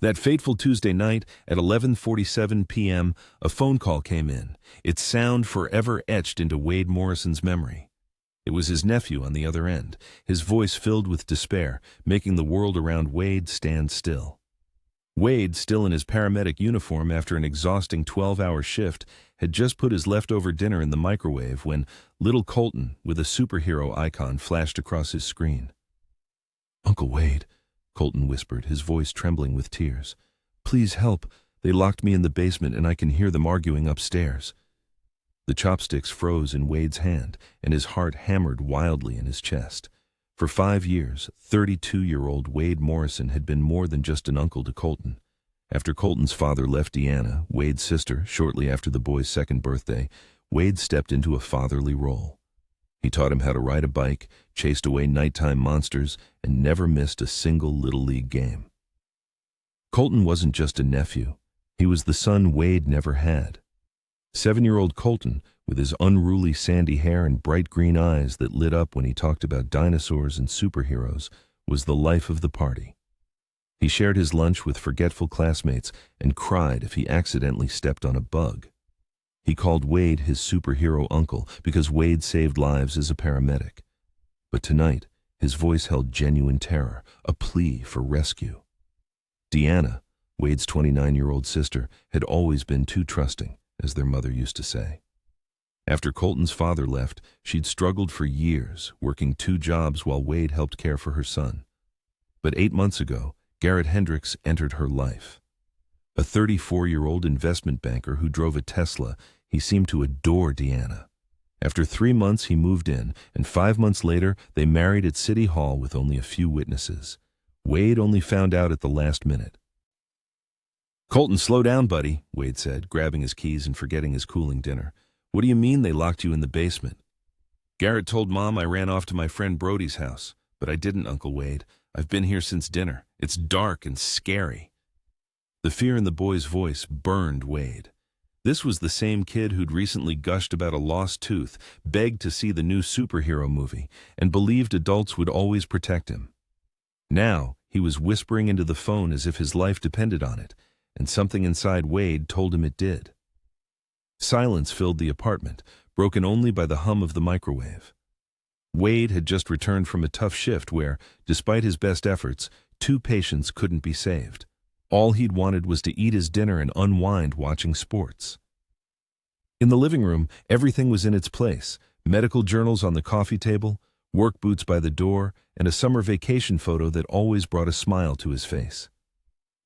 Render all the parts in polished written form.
That fateful Tuesday night at 11:47 p.m., a phone call came in, its sound forever etched into Wade Morrison's memory. It was his nephew on the other end, his voice filled with despair, making the world around Wade stand still. Wade, still in his paramedic uniform after an exhausting 12-hour shift, had just put his leftover dinner in the microwave when little Colton, with a superhero icon, flashed across his screen. "Uncle Wade," Colton whispered, his voice trembling with tears. "Please help. They locked me in the basement and I can hear them arguing upstairs." The chopsticks froze in Wade's hand, and his heart hammered wildly in his chest. For 5 years, 32-year-old Wade Morrison had been more than just an uncle to Colton. After Colton's father left Deanna, Wade's sister, shortly after the boy's second birthday, Wade stepped into a fatherly role. He taught him how to ride a bike, chased away nighttime monsters, and never missed a single Little League game. Colton wasn't just a nephew. He was the son Wade never had. 7-year-old Colton, with his unruly sandy hair and bright green eyes that lit up when he talked about dinosaurs and superheroes, was the life of the party. He shared his lunch with forgetful classmates and cried if he accidentally stepped on a bug. He called Wade his superhero uncle because Wade saved lives as a paramedic. But tonight, his voice held genuine terror, a plea for rescue. Deanna, Wade's 29-year-old sister, had always been too trusting, as their mother used to say. After Colton's father left, she'd struggled for years, working 2 jobs while Wade helped care for her son. But 8 months ago, Garrett Hendricks entered her life. A 34-year-old investment banker who drove a Tesla, he seemed to adore Deanna. After 3 months, he moved in, and 5 months later, they married at City Hall with only a few witnesses. Wade only found out at the last minute. "Colton, slow down, buddy," Wade said, grabbing his keys and forgetting his cooling dinner. "What do you mean they locked you in the basement?" "Garrett told Mom I ran off to my friend Brody's house, but I didn't, Uncle Wade. I've been here since dinner. It's dark and scary." The fear in the boy's voice burned Wade. This was the same kid who'd recently gushed about a lost tooth, begged to see the new superhero movie, and believed adults would always protect him. Now, he was whispering into the phone as if his life depended on it, and something inside Wade told him it did. Silence filled the apartment, broken only by the hum of the microwave. Wade had just returned from a tough shift where, despite his best efforts, 2 patients couldn't be saved. All he'd wanted was to eat his dinner and unwind watching sports. In the living room, everything was in its place: medical journals on the coffee table, work boots by the door, and a summer vacation photo that always brought a smile to his face.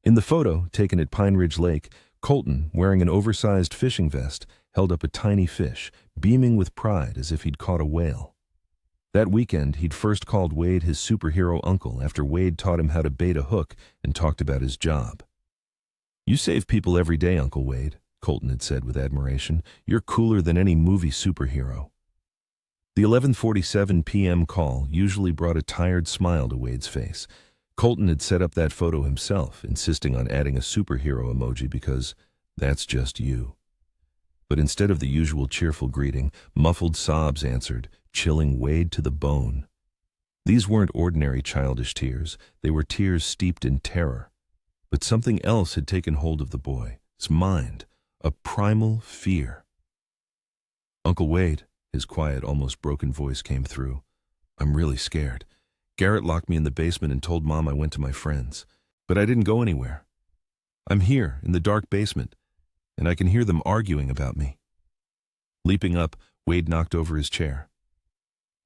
In the photo, taken at Pine Ridge Lake, Colton, wearing an oversized fishing vest, held up a tiny fish, beaming with pride as if he'd caught a whale. That weekend, he'd first called Wade his superhero uncle after Wade taught him how to bait a hook and talked about his job. "You save people every day, Uncle Wade," Colton had said with admiration. "You're cooler than any movie superhero." The 11:47 p.m. call usually brought a tired smile to Wade's face. Colton had set up that photo himself, insisting on adding a superhero emoji because that's just you. But instead of the usual cheerful greeting, muffled sobs answered, chilling Wade to the bone. These weren't ordinary childish tears. They were tears steeped in terror. But something else had taken hold of the boy's mind, a primal fear. "Uncle Wade," his quiet, almost broken voice came through. "I'm really scared. Garrett locked me in the basement and told Mom I went to my friends. But I didn't go anywhere. I'm here, in the dark basement, and I can hear them arguing about me." Leaping up, Wade knocked over his chair.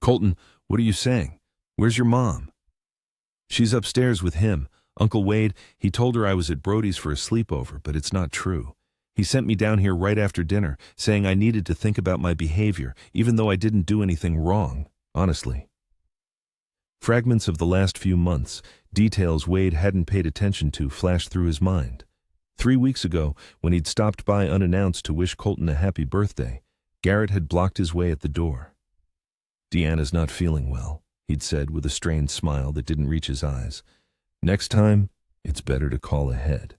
"Colton, what are you saying? Where's your mom?" "She's upstairs with him. Uncle Wade, he told her I was at Brody's for a sleepover, but it's not true. He sent me down here right after dinner, saying I needed to think about my behavior, even though I didn't do anything wrong, honestly." Fragments of the last few months, details Wade hadn't paid attention to, flashed through his mind. 3 weeks ago, when he'd stopped by unannounced to wish Colton a happy birthday, Garrett had blocked his way at the door. "Deanna's not feeling well," he'd said with a strained smile that didn't reach his eyes. "Next time, it's better to call ahead."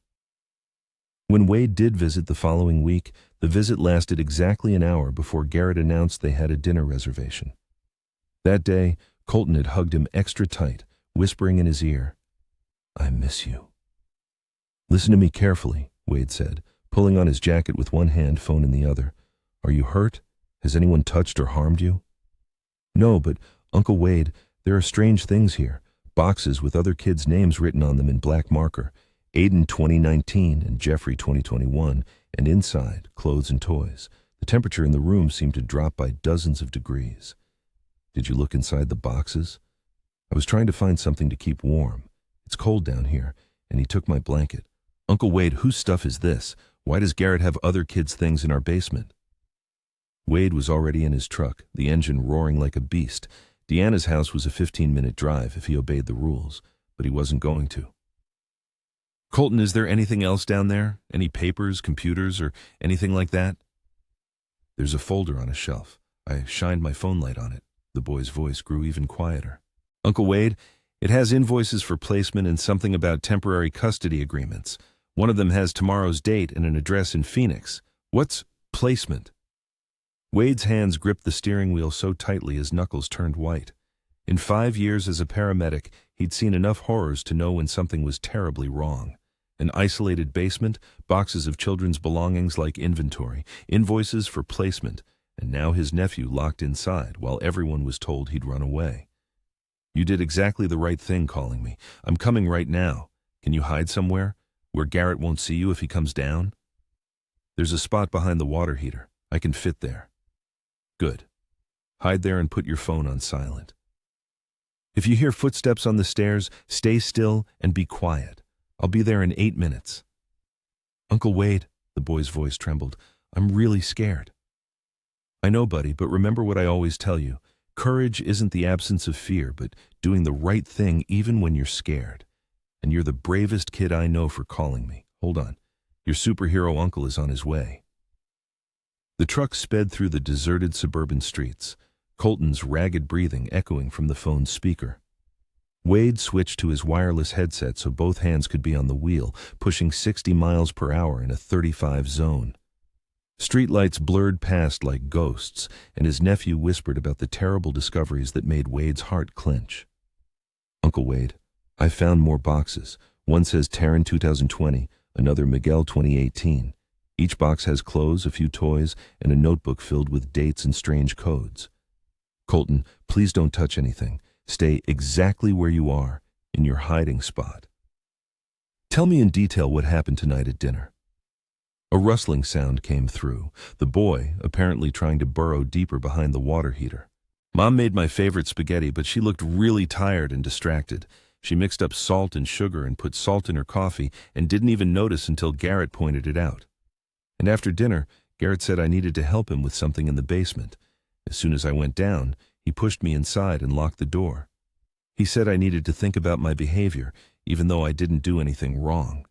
When Wade did visit the following week, the visit lasted exactly an hour before Garrett announced they had a dinner reservation. That day, Colton had hugged him extra tight, whispering in his ear, "I miss you." Listen to me carefully, Wade said, pulling on his jacket with one hand, phone in the other. Are you hurt? Has anyone touched or harmed you? No, but, Uncle Wade, there are strange things here. Boxes with other kids' names written on them in black marker. Aiden 2019 and Jeffrey 2021, and inside, clothes and toys. The temperature in the room seemed to drop by dozens of degrees. Did you look inside the boxes? I was trying to find something to keep warm. It's cold down here, and he took my blanket. Uncle Wade, whose stuff is this? Why does Garrett have other kids' things in our basement? Wade was already in his truck, the engine roaring like a beast. Deanna's house was a 15-minute drive if he obeyed the rules, but he wasn't going to. Colton, is there anything else down there? Any papers, computers, or anything like that? There's a folder on a shelf. I shined my phone light on it. The boy's voice grew even quieter. Uncle Wade, it has invoices for placement and something about temporary custody agreements. One of them has tomorrow's date and an address in Phoenix. What's placement? Wade's hands gripped the steering wheel so tightly his knuckles turned white. In 5 years as a paramedic, he'd seen enough horrors to know when something was terribly wrong. An isolated basement, boxes of children's belongings like inventory, invoices for placement, and now his nephew locked inside while everyone was told he'd run away. You did exactly the right thing calling me. I'm coming right now. Can you hide somewhere, where Garrett won't see you if he comes down? There's a spot behind the water heater. I can fit there. Good. Hide there and put your phone on silent. If you hear footsteps on the stairs, stay still and be quiet. I'll be there in 8 minutes. Uncle Wade, the boy's voice trembled, I'm really scared. I know, buddy, but remember what I always tell you. Courage isn't the absence of fear, but doing the right thing even when you're scared. And you're the bravest kid I know for calling me. Hold on. Your superhero uncle is on his way. The truck sped through the deserted suburban streets, Colton's ragged breathing echoing from the phone's speaker. Wade switched to his wireless headset so both hands could be on the wheel, pushing 60 miles per hour in a 35 zone. Streetlights blurred past like ghosts, and his nephew whispered about the terrible discoveries that made Wade's heart clench. Uncle Wade, I found more boxes. One says Taryn 2020, another Miguel 2018. Each box has clothes, a few toys, and a notebook filled with dates and strange codes. Colton, please don't touch anything. Stay exactly where you are, in your hiding spot. Tell me in detail what happened tonight at dinner. A rustling sound came through, the boy apparently trying to burrow deeper behind the water heater. Mom made my favorite spaghetti, but she looked really tired and distracted. She mixed up salt and sugar and put salt in her coffee and didn't even notice until Garrett pointed it out. And after dinner, Garrett said I needed to help him with something in the basement. As soon as I went down, he pushed me inside and locked the door. He said I needed to think about my behavior, even though I didn't do anything wrong.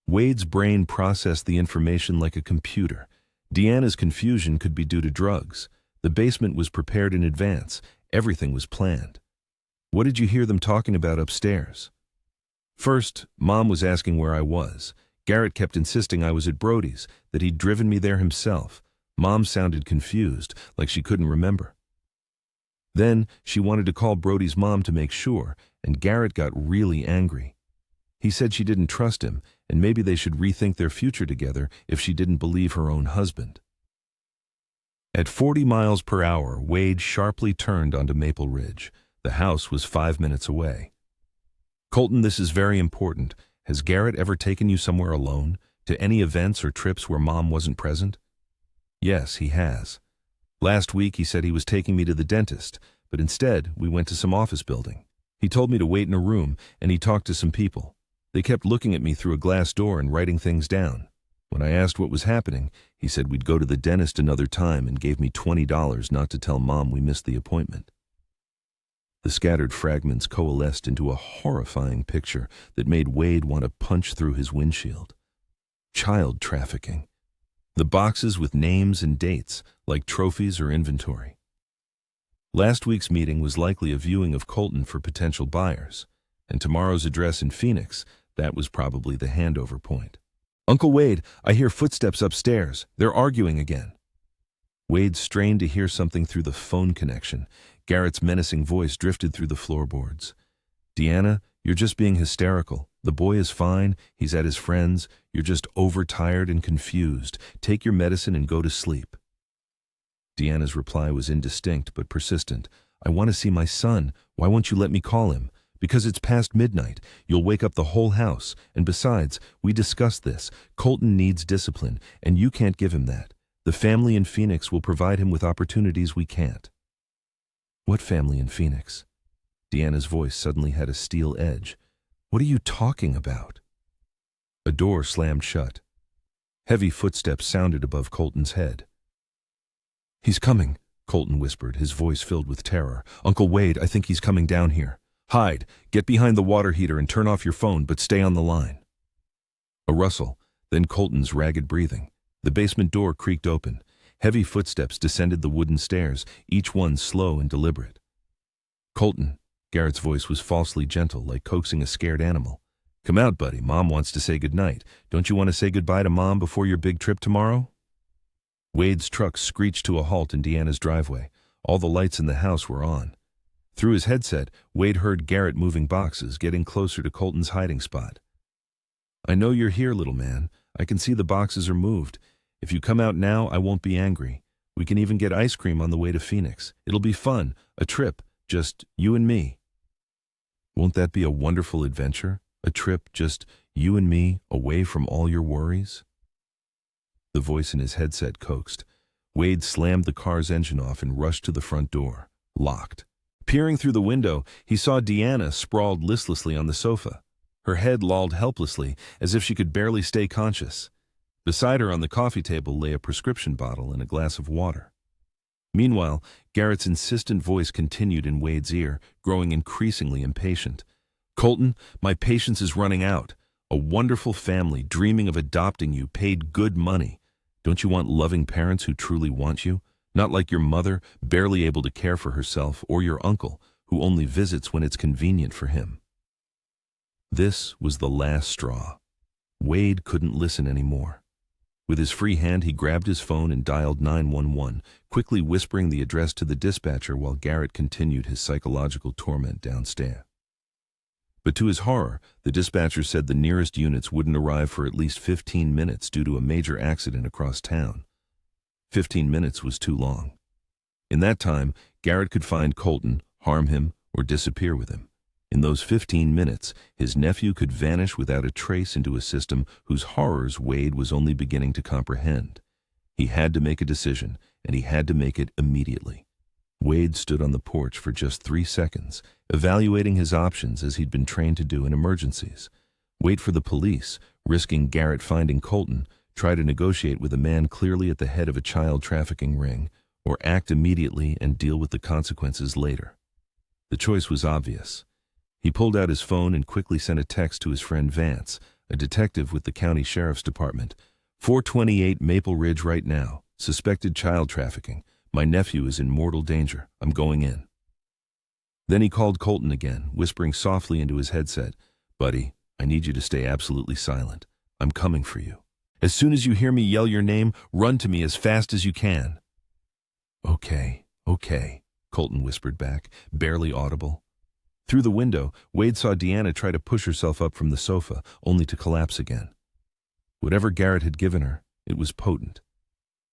Wade's brain processed the information like a computer. Deanna's confusion could be due to drugs. The basement was prepared in advance. Everything was planned. What did you hear them talking about upstairs? First, Mom was asking where I was. Garrett kept insisting I was at Brody's, that he'd driven me there himself. Mom sounded confused, like she couldn't remember. Then, she wanted to call Brody's mom to make sure, and Garrett got really angry. He said she didn't trust him, and maybe they should rethink their future together if she didn't believe her own husband. At 40 miles per hour, Wade sharply turned onto Maple Ridge. The house was 5 minutes away. Colton, this is very important. Has Garrett ever taken you somewhere alone, to any events or trips where Mom wasn't present? Yes, he has. Last week he said he was taking me to the dentist, but instead we went to some office building. He told me to wait in a room, and he talked to some people. They kept looking at me through a glass door and writing things down. When I asked what was happening, he said we'd go to the dentist another time and gave me $20 not to tell Mom we missed the appointment. The scattered fragments coalesced into a horrifying picture that made Wade want to punch through his windshield. Child trafficking. The boxes with names and dates, like trophies or inventory. Last week's meeting was likely a viewing of Colton for potential buyers, and tomorrow's address in Phoenix, that was probably the handover point. Uncle Wade, I hear footsteps upstairs. They're arguing again. Wade strained to hear something through the phone connection. Garrett's menacing voice drifted through the floorboards. Deanna, You're just being hysterical. The boy is fine. He's at his friends. You're just overtired and confused. Take your medicine and go to sleep." Deanna's reply was indistinct but persistent. "I want to see my son. Why won't you let me call him?" "Because it's past midnight. You'll wake up the whole house. And besides, we discussed this. Colton needs discipline, and you can't give him that. The family in Phoenix will provide him with opportunities we can't." "What family in Phoenix?" Deanna's voice suddenly had a steel edge. "What are you talking about?" A door slammed shut. Heavy footsteps sounded above Colton's head. "He's coming," Colton whispered, his voice filled with terror. "Uncle Wade, I think he's coming down here. Hide, get behind the water heater and turn off your phone, but stay on the line." A rustle, then Colton's ragged breathing. The basement door creaked open. Heavy footsteps descended the wooden stairs, each one slow and deliberate. "Colton," Garrett's voice was falsely gentle, like coaxing a scared animal. "Come out, buddy. Mom wants to say goodnight. Don't you want to say goodbye to Mom before your big trip tomorrow?" Wade's truck screeched to a halt in Deanna's driveway. All the lights in the house were on. Through his headset, Wade heard Garrett moving boxes, getting closer to Colton's hiding spot. "I know you're here, little man. I can see the boxes are moved. If you come out now, I won't be angry. We can even get ice cream on the way to Phoenix. It'll be fun, a trip, just you and me." "Won't that be a wonderful adventure? A trip, just you and me, away from all your worries?" The voice in his headset coaxed. Wade slammed the car's engine off and rushed to the front door. Locked. Peering through the window, he saw Deanna sprawled listlessly on the sofa. Her head lolled helplessly, as if she could barely stay conscious. Beside her on the coffee table lay a prescription bottle and a glass of water. Meanwhile, Garrett's insistent voice continued in Wade's ear, growing increasingly impatient. "Colton, my patience is running out. A wonderful family dreaming of adopting you paid good money. Don't you want loving parents who truly want you? Not like your mother, barely able to care for herself, or your uncle, who only visits when it's convenient for him." This was the last straw. Wade couldn't listen anymore. With his free hand, he grabbed his phone and dialed 911, quickly whispering the address to the dispatcher while Garrett continued his psychological torment downstairs. But to his horror, the dispatcher said the nearest units wouldn't arrive for at least 15 minutes due to a major accident across town. 15 minutes was too long. In that time, Garrett could find Colton, harm him, or disappear with him. In those 15 minutes, his nephew could vanish without a trace into a system whose horrors Wade was only beginning to comprehend. He had to make a decision, and he had to make it immediately. Wade stood on the porch for just 3 seconds, evaluating his options as he'd been trained to do in emergencies. Wait for the police, risking Garrett finding Colton, try to negotiate with a man clearly at the head of a child trafficking ring, or act immediately and deal with the consequences later. The choice was obvious. He pulled out his phone and quickly sent a text to his friend Vance, a detective with the county sheriff's department. 428 Maple Ridge right now. Suspected child trafficking. My nephew is in mortal danger. I'm going in. Then he called Colton again, whispering softly into his headset. Buddy, I need you to stay absolutely silent. I'm coming for you. As soon as you hear me yell your name, run to me as fast as you can. Okay, Colton whispered back, barely audible. Through the window, Wade saw Deanna try to push herself up from the sofa, only to collapse again. Whatever Garrett had given her, it was potent.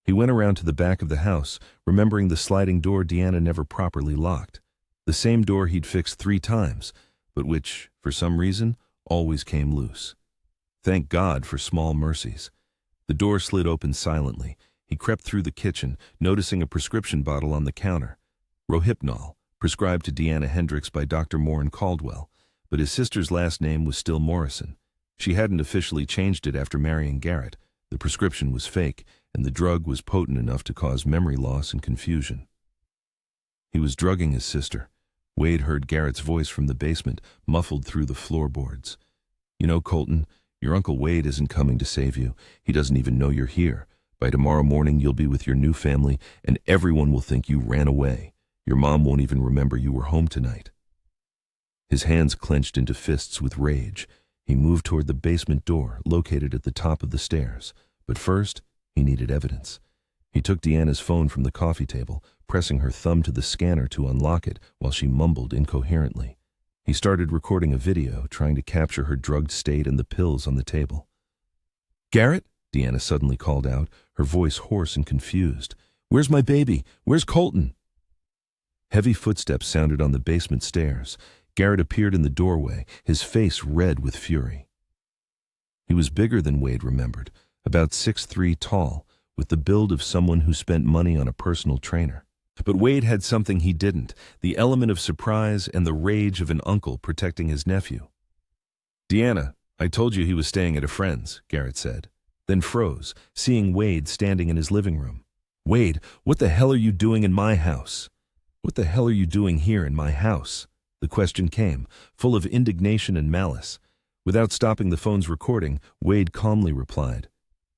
He went around to the back of the house, remembering the sliding door Deanna never properly locked. The same door he'd fixed 3 times, but which, for some reason, always came loose. Thank God for small mercies. The door slid open silently. He crept through the kitchen, noticing a prescription bottle on the counter. Rohypnol, prescribed to Deanna Hendricks by Dr. Morin Caldwell, but his sister's last name was still Morrison. She hadn't officially changed it after marrying Garrett. The prescription was fake, and the drug was potent enough to cause memory loss and confusion. He was drugging his sister. Wade heard Garrett's voice from the basement, muffled through the floorboards. You know, Colton, your Uncle Wade isn't coming to save you. He doesn't even know you're here. By tomorrow morning, you'll be with your new family, and everyone will think you ran away. Your mom won't even remember you were home tonight. His hands clenched into fists with rage. He moved toward the basement door, located at the top of the stairs. But first, he needed evidence. He took Deanna's phone from the coffee table, pressing her thumb to the scanner to unlock it while she mumbled incoherently. He started recording a video, trying to capture her drugged state and the pills on the table. "Garrett?" Deanna suddenly called out, her voice hoarse and confused. "Where's my baby? Where's Colton?" Heavy footsteps sounded on the basement stairs. Garrett appeared in the doorway, his face red with fury. He was bigger than Wade remembered, about 6'3" tall, with the build of someone who spent money on a personal trainer. But Wade had something he didn't, the element of surprise and the rage of an uncle protecting his nephew. "Deanna, I told you he was staying at a friend's," Garrett said, then froze, seeing Wade standing in his living room. "Wade, what the hell are you doing in my house? What the hell are you doing here in my house?" The question came, full of indignation and malice. Without stopping the phone's recording, Wade calmly replied,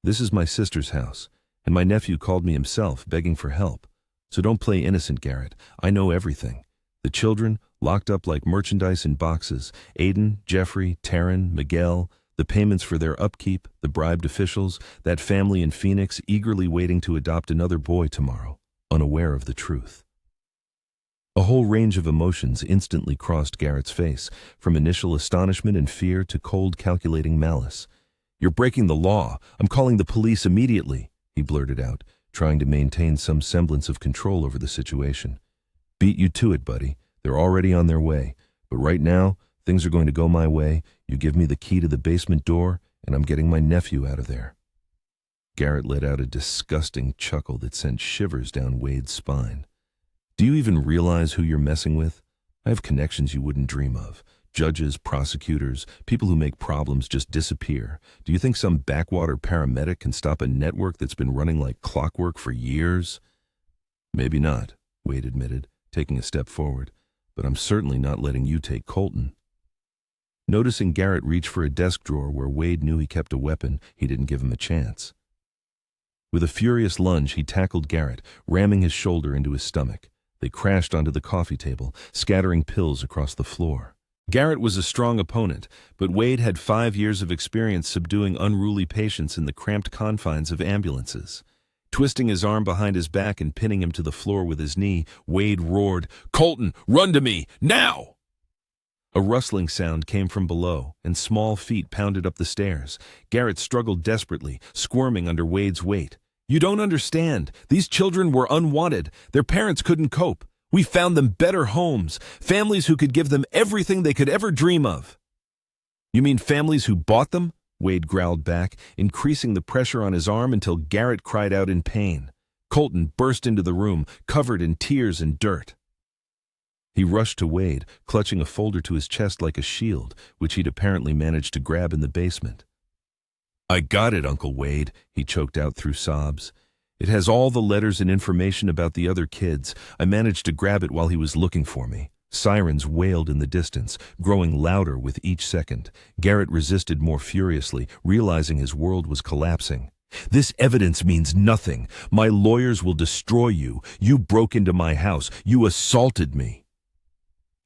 "This is my sister's house, and my nephew called me himself, begging for help. So don't play innocent, Garrett. I know everything. The children, locked up like merchandise in boxes, Aiden, Jeffrey, Taryn, Miguel, the payments for their upkeep, the bribed officials, that family in Phoenix eagerly waiting to adopt another boy tomorrow, unaware of the truth." A whole range of emotions instantly crossed Garrett's face, from initial astonishment and fear to cold, calculating malice. "You're breaking the law. I'm calling the police immediately," he blurted out, trying to maintain some semblance of control over the situation. "Beat you to it, buddy. They're already on their way. But right now, things are going to go my way. You give me the key to the basement door, and I'm getting my nephew out of there." Garrett let out a disgusting chuckle that sent shivers down Wade's spine. "Do you even realize who you're messing with? I have connections you wouldn't dream of. Judges, prosecutors, people who make problems just disappear. Do you think some backwater paramedic can stop a network that's been running like clockwork for years?" "Maybe not," Wade admitted, taking a step forward. "But I'm certainly not letting you take Colton." Noticing Garrett reach for a desk drawer where Wade knew he kept a weapon, he didn't give him a chance. With a furious lunge, he tackled Garrett, ramming his shoulder into his stomach. They crashed onto the coffee table, scattering pills across the floor. Garrett was a strong opponent, but Wade had 5 years of experience subduing unruly patients in the cramped confines of ambulances. Twisting his arm behind his back and pinning him to the floor with his knee, Wade roared, "Colton, run to me, now!" A rustling sound came from below, and small feet pounded up the stairs. Garrett struggled desperately, squirming under Wade's weight. "You don't understand. These children were unwanted. Their parents couldn't cope. We found them better homes, families who could give them everything they could ever dream of." "You mean families who bought them?" Wade growled back, increasing the pressure on his arm until Garrett cried out in pain. Colton burst into the room, covered in tears and dirt. He rushed to Wade, clutching a folder to his chest like a shield, which he'd apparently managed to grab in the basement. "I got it, Uncle Wade," he choked out through sobs. "It has all the letters and information about the other kids. I managed to grab it while he was looking for me." Sirens wailed in the distance, growing louder with each second. Garrett resisted more furiously, realizing his world was collapsing. "This evidence means nothing. My lawyers will destroy you. You broke into my house. You assaulted me."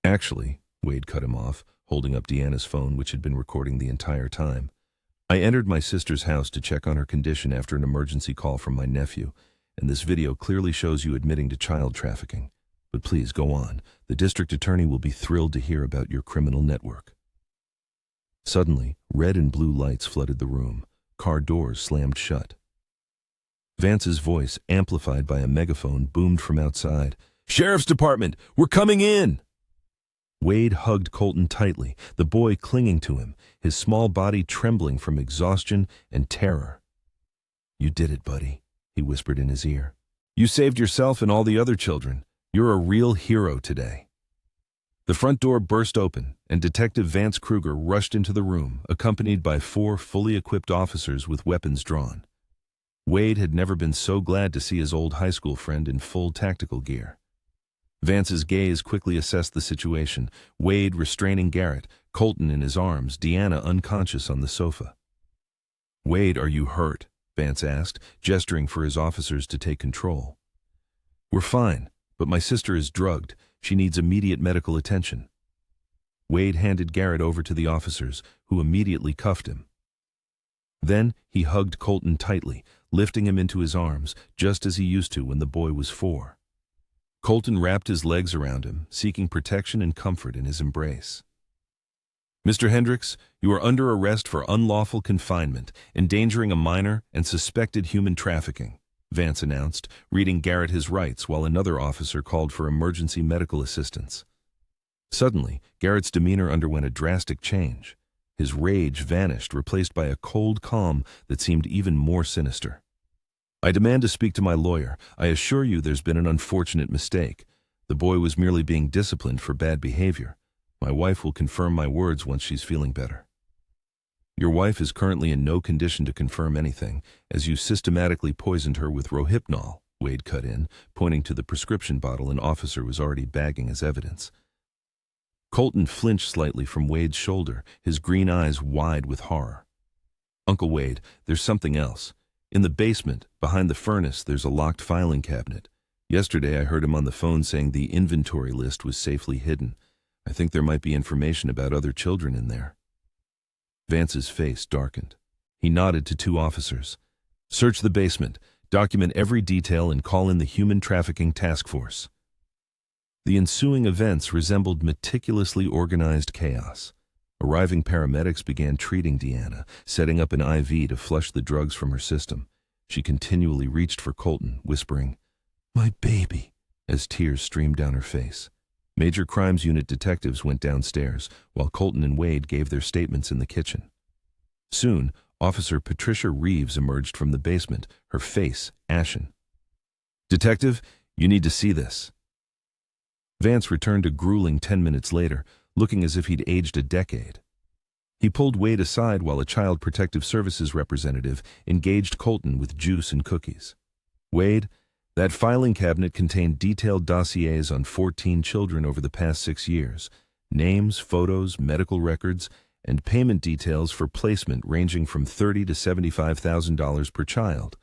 "Actually," Wade cut him off, holding up Deanna's phone, which had been recording the entire time. "I entered my sister's house to check on her condition after an emergency call from my nephew, and this video clearly shows you admitting to child trafficking. But please, go on. The district attorney will be thrilled to hear about your criminal network." Suddenly, red and blue lights flooded the room. Car doors slammed shut. Vance's voice, amplified by a megaphone, boomed from outside. "Sheriff's Department, we're coming in!" Wade hugged Colton tightly, the boy clinging to him, his small body trembling from exhaustion and terror. "You did it, buddy," he whispered in his ear. "You saved yourself and all the other children. You're a real hero today." The front door burst open, and Detective Vance Kruger rushed into the room, accompanied by 4 fully equipped officers with weapons drawn. Wade had never been so glad to see his old high school friend in full tactical gear. Vance's gaze quickly assessed the situation, Wade restraining Garrett, Colton in his arms, Deanna unconscious on the sofa. "Wade, are you hurt?" Vance asked, gesturing for his officers to take control. "We're fine, but my sister is drugged. She needs immediate medical attention." Wade handed Garrett over to the officers, who immediately cuffed him. Then he hugged Colton tightly, lifting him into his arms, just as he used to when the boy was 4. Colton wrapped his legs around him, seeking protection and comfort in his embrace. Mr. Hendricks, you are under arrest for unlawful confinement, endangering a minor, and suspected human trafficking, Vance announced, reading Garrett his rights while another officer called for emergency medical assistance. Suddenly, Garrett's demeanor underwent a drastic change. His rage vanished, replaced by a cold calm that seemed even more sinister. I demand to speak to my lawyer. I assure you there's been an unfortunate mistake. The boy was merely being disciplined for bad behavior. My wife will confirm my words once she's feeling better. Your wife is currently in no condition to confirm anything, as you systematically poisoned her with rohypnol, Wade cut in, pointing to the prescription bottle an officer was already bagging as evidence. Colton flinched slightly from Wade's shoulder, his green eyes wide with horror. Uncle Wade, there's something else. In the basement, behind the furnace, there's a locked filing cabinet. Yesterday I heard him on the phone saying the inventory list was safely hidden. I think there might be information about other children in there. Vance's face darkened. He nodded to two officers. Search the basement, document every detail, and call in the Human Trafficking Task Force. The ensuing events resembled meticulously organized chaos. Arriving paramedics began treating Deanna, setting up an IV to flush the drugs from her system. She continually reached for Colton, whispering, "My baby," as tears streamed down her face. Major Crimes Unit detectives went downstairs, while Colton and Wade gave their statements in the kitchen. Soon, Officer Patricia Reeves emerged from the basement, her face ashen. "Detective, you need to see this." Vance returned a grueling 10 minutes later, looking as if he'd aged a decade. He pulled Wade aside while a Child Protective Services representative engaged Colton with juice and cookies. "Wade, that filing cabinet contained detailed dossiers on 14 children over the past 6 years, names, photos, medical records, and payment details for placement ranging from $30,000 to $75,000 per child.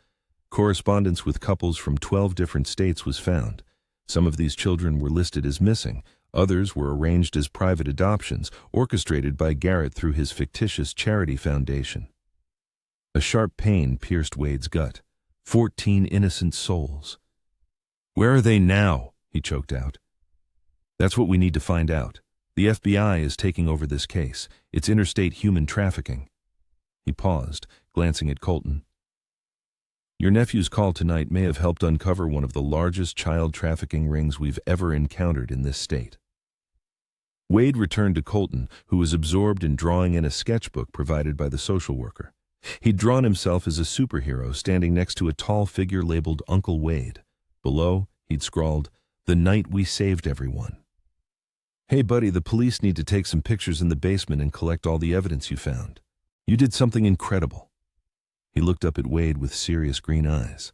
Correspondence with couples from 12 different states was found. Some of these children were listed as missing. Others were arranged as private adoptions, orchestrated by Garrett through his fictitious charity foundation." A sharp pain pierced Wade's gut. 14 innocent souls. "Where are they now?" he choked out. "That's what we need to find out. The FBI is taking over this case. It's interstate human trafficking." He paused, glancing at Colton. "Your nephew's call tonight may have helped uncover one of the largest child trafficking rings we've ever encountered in this state." Wade returned to Colton, who was absorbed in drawing in a sketchbook provided by the social worker. He'd drawn himself as a superhero standing next to a tall figure labeled Uncle Wade. Below, he'd scrawled, "The night we saved everyone." "Hey buddy, the police need to take some pictures in the basement and collect all the evidence you found. You did something incredible." He looked up at Wade with serious green eyes.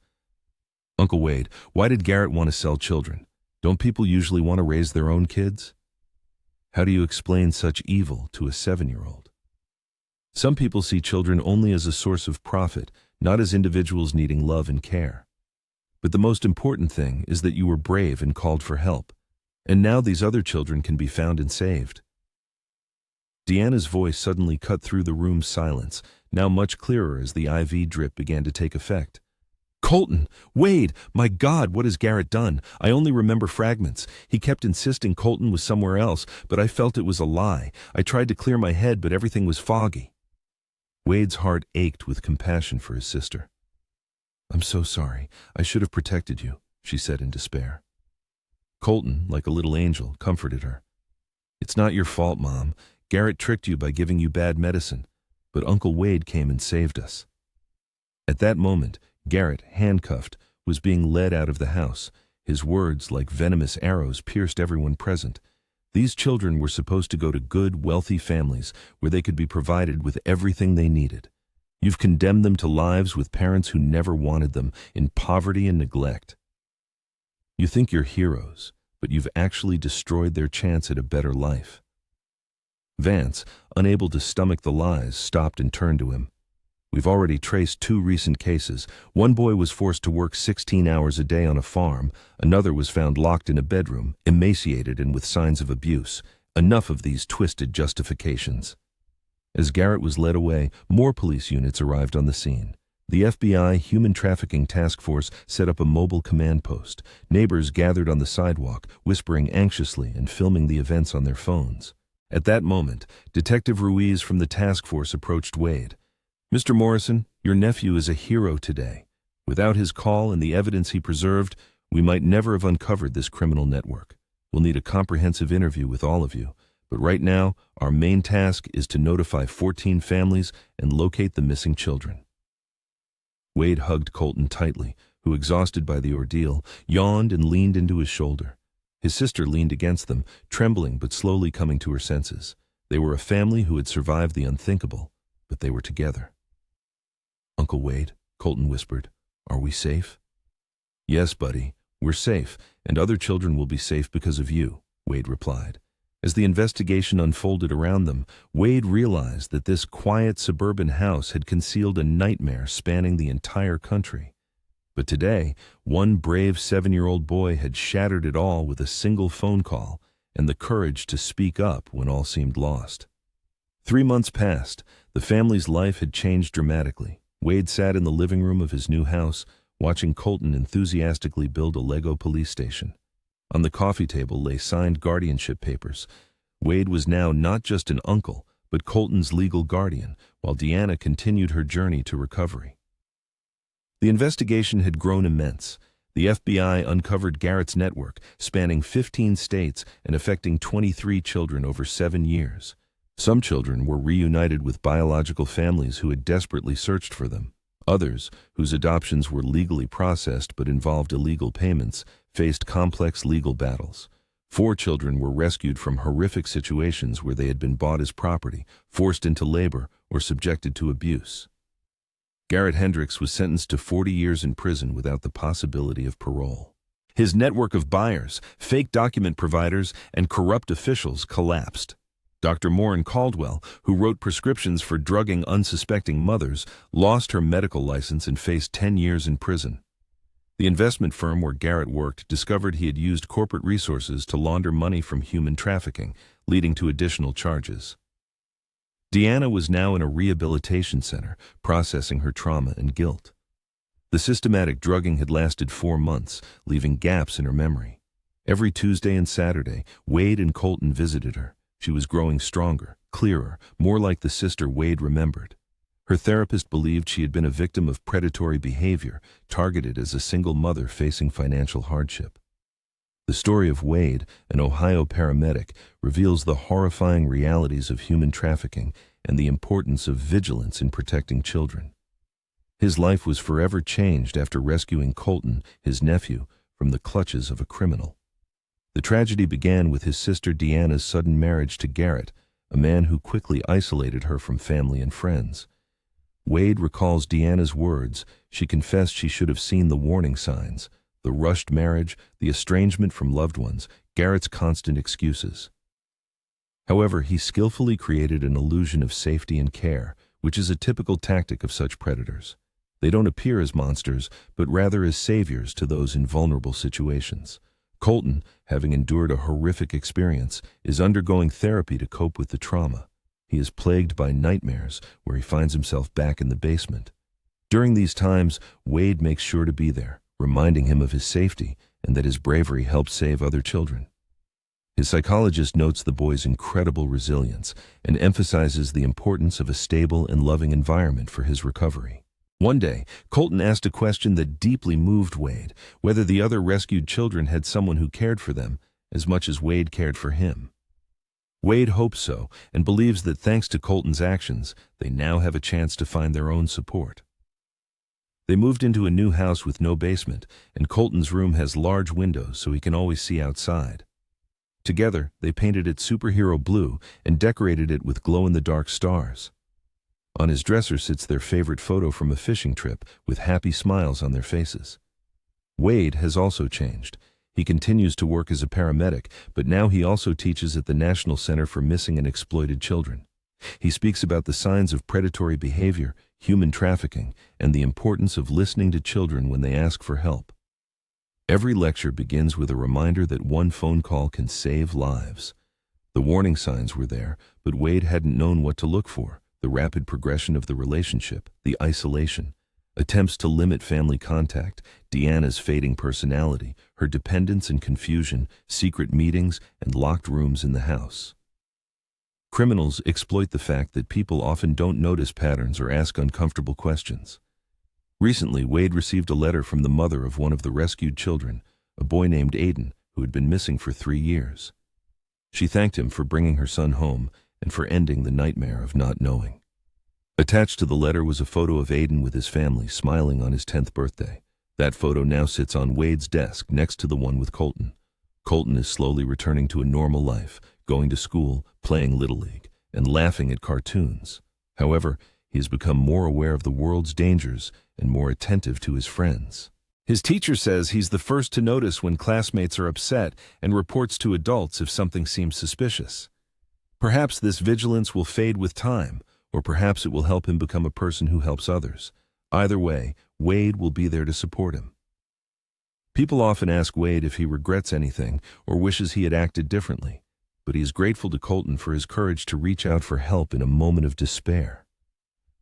"Uncle Wade, why did Garrett want to sell children? Don't people usually want to raise their own kids?" "How do you explain such evil to a 7-year-old? Some people see children only as a source of profit, not as individuals needing love and care. But the most important thing is that you were brave and called for help. And now these other children can be found and saved." Deanna's voice suddenly cut through the room's silence, now much clearer as the IV drip began to take effect. "Colton! Wade! My God, what has Garrett done? I only remember fragments. He kept insisting Colton was somewhere else, but I felt it was a lie. I tried to clear my head, but everything was foggy." Wade's heart ached with compassion for his sister. "I'm so sorry. I should have protected you," she said in despair. Colton, like a little angel, comforted her. "It's not your fault, Mom. Garrett tricked you by giving you bad medicine, but Uncle Wade came and saved us." At that moment, Garrett, handcuffed, was being led out of the house. His words, like venomous arrows, pierced everyone present. These children were supposed to go to good, wealthy families where they could be provided with everything they needed. You've condemned them to lives with parents who never wanted them, in poverty and neglect. You think you're heroes, but you've actually destroyed their chance at a better life. Vance, unable to stomach the lies, stopped and turned to him. "We've already traced 2 recent cases. One boy was forced to work 16 hours a day on a farm. Another was found locked in a bedroom, emaciated and with signs of abuse. Enough of these twisted justifications." As Garrett was led away, more police units arrived on the scene. The FBI Human Trafficking Task Force set up a mobile command post. Neighbors gathered on the sidewalk, whispering anxiously and filming the events on their phones. At that moment, Detective Ruiz from the task force approached Wade. "Mr. Morrison, your nephew is a hero today. Without his call and the evidence he preserved, we might never have uncovered this criminal network. We'll need a comprehensive interview with all of you, but right now, our main task is to notify 14 families and locate the missing children." Wade hugged Colton tightly, who, exhausted by the ordeal, yawned and leaned into his shoulder. His sister leaned against them, trembling but slowly coming to her senses. They were a family who had survived the unthinkable, but they were together. "Uncle Wade," Colton whispered, "are we safe?" "Yes, buddy, we're safe, and other children will be safe because of you," Wade replied. As the investigation unfolded around them, Wade realized that this quiet suburban house had concealed a nightmare spanning the entire country. But today, one brave 7-year-old boy had shattered it all with a single phone call and the courage to speak up when all seemed lost. 3 months passed. The family's life had changed dramatically. Wade sat in the living room of his new house, watching Colton enthusiastically build a Lego police station. On the coffee table lay signed guardianship papers. Wade was now not just an uncle, but Colton's legal guardian, while Deanna continued her journey to recovery. The investigation had grown immense. The FBI uncovered Garrett's network, spanning 15 states and affecting 23 children over 7 years. Some children were reunited with biological families who had desperately searched for them. Others, whose adoptions were legally processed but involved illegal payments, faced complex legal battles. 4 children were rescued from horrific situations where they had been bought as property, forced into labor, or subjected to abuse. Garrett Hendricks was sentenced to 40 years in prison without the possibility of parole. His network of buyers, fake document providers, and corrupt officials collapsed. Dr. Maureen Caldwell, who wrote prescriptions for drugging unsuspecting mothers, lost her medical license and faced 10 years in prison. The investment firm where Garrett worked discovered he had used corporate resources to launder money from human trafficking, leading to additional charges. Deanna was now in a rehabilitation center, processing her trauma and guilt. The systematic drugging had lasted 4 months, leaving gaps in her memory. Every Tuesday and Saturday, Wade and Colton visited her. She was growing stronger, clearer, more like the sister Wade remembered. Her therapist believed she had been a victim of predatory behavior, targeted as a single mother facing financial hardship. The story of Wade, an Ohio paramedic, reveals the horrifying realities of human trafficking and the importance of vigilance in protecting children. His life was forever changed after rescuing Colton, his nephew, from the clutches of a criminal. The tragedy began with his sister Deanna's sudden marriage to Garrett, a man who quickly isolated her from family and friends. Wade recalls Deanna's words. She confessed she should have seen the warning signs: the rushed marriage, the estrangement from loved ones, Garrett's constant excuses. However, he skillfully created an illusion of safety and care, which is a typical tactic of such predators. They don't appear as monsters, but rather as saviors to those in vulnerable situations. Colton, having endured a horrific experience, is undergoing therapy to cope with the trauma. He is plagued by nightmares, where he finds himself back in the basement. During these times, Wade makes sure to be there, reminding him of his safety and that his bravery helped save other children. His psychologist notes the boy's incredible resilience and emphasizes the importance of a stable and loving environment for his recovery. One day, Colton asked a question that deeply moved Wade: whether the other rescued children had someone who cared for them as much as Wade cared for him. Wade hopes so, and believes that thanks to Colton's actions, they now have a chance to find their own support. They moved into a new house with no basement, and Colton's room has large windows so he can always see outside. Together, they painted it superhero blue and decorated it with glow-in-the-dark stars. On his dresser sits their favorite photo from a fishing trip, with happy smiles on their faces. Wade has also changed. He continues to work as a paramedic, but now he also teaches at the National Center for Missing and Exploited Children. He speaks about the signs of predatory behavior, human trafficking, and the importance of listening to children when they ask for help. Every lecture begins with a reminder that one phone call can save lives. The warning signs were there, but Wade hadn't known what to look for: the rapid progression of the relationship, the isolation, attempts to limit family contact, Deanna's fading personality, her dependence and confusion, secret meetings, and locked rooms in the house. Criminals exploit the fact that people often don't notice patterns or ask uncomfortable questions. Recently, Wade received a letter from the mother of one of the rescued children, a boy named Aiden, who had been missing for 3 years. She thanked him for bringing her son home and for ending the nightmare of not knowing. Attached to the letter was a photo of Aiden with his family smiling on his 10th birthday. That photo now sits on Wade's desk next to the one with Colton. Colton is slowly returning to a normal life, going to school, playing Little League, and laughing at cartoons. However, he has become more aware of the world's dangers and more attentive to his friends. His teacher says he's the first to notice when classmates are upset and reports to adults if something seems suspicious. Perhaps this vigilance will fade with time, or perhaps it will help him become a person who helps others. Either way, Wade will be there to support him. People often ask Wade if he regrets anything or wishes he had acted differently, but he is grateful to Colton for his courage to reach out for help in a moment of despair.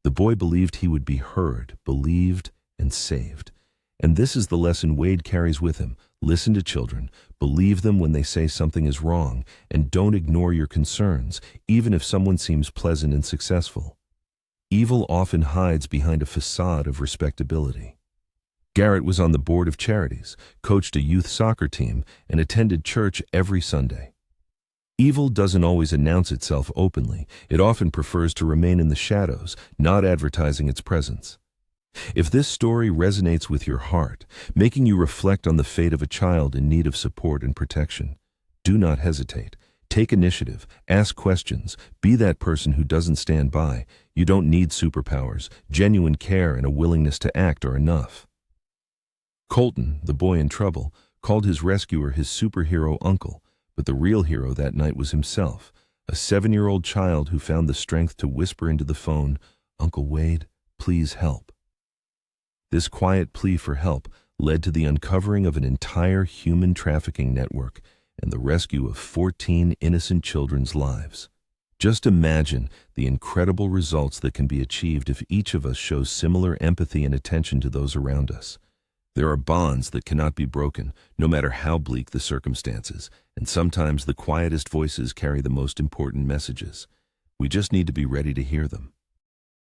The boy believed he would be heard, believed, and saved. And this is the lesson Wade carries with him. Listen to children, believe them when they say something is wrong, and don't ignore your concerns, even if someone seems pleasant and successful. Evil often hides behind a facade of respectability. Garrett was on the board of charities, coached a youth soccer team, and attended church every Sunday. Evil doesn't always announce itself openly. It often prefers to remain in the shadows, not advertising its presence. If this story resonates with your heart, making you reflect on the fate of a child in need of support and protection, do not hesitate. Take initiative, ask questions, be that person who doesn't stand by. You don't need superpowers. Genuine care and a willingness to act are enough. Colton, the boy in trouble, called his rescuer his superhero uncle, but the real hero that night was himself, a 7-year-old child who found the strength to whisper into the phone, "Uncle Wade, please help." This quiet plea for help led to the uncovering of an entire human trafficking network and the rescue of 14 innocent children's lives. Just imagine the incredible results that can be achieved if each of us shows similar empathy and attention to those around us. There are bonds that cannot be broken, no matter how bleak the circumstances, and sometimes the quietest voices carry the most important messages. We just need to be ready to hear them.